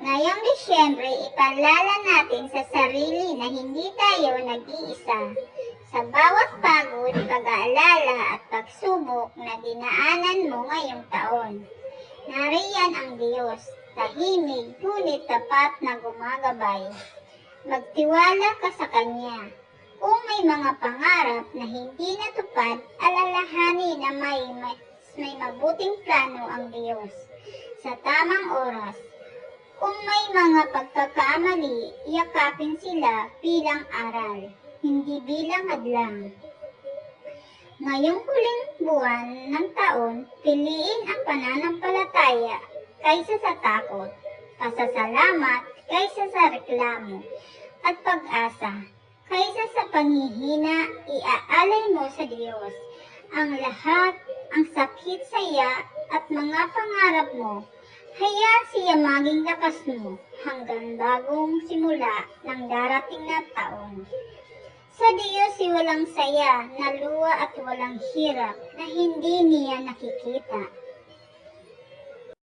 Ngayong Disyembre, ipaalala natin sa sarili na hindi tayo nag-iisa. Sa bawat pagod, pag-aalala at pagsubok na dinaanan mo ngayong taon. Nariyan ang Diyos, tahimik ngunit tapat na gumagabay. Magtiwala ka sa Kanya. Kung may mga pangarap na hindi natupad, alalahanin na may mabuting plano ang Diyos sa tamang oras. Kung may mga pagkakamali, yakapin sila bilang aral, hindi bilang hadlang. Ngayong huling buwan ng taon, piliin ang pananampalataya kaysa sa takot, pasasalamat kaysa sa reklamo, at pag-asa kaysa sa panghihina. Iaalay mo sa Diyos ang lahat, ang sakit, saya at mga pangarap mo. Hayaan siya maging lakas mo hanggang bagong simula ng darating na taon. Sa Diyos walang saya na luha at walang hirap na hindi niya nakikita.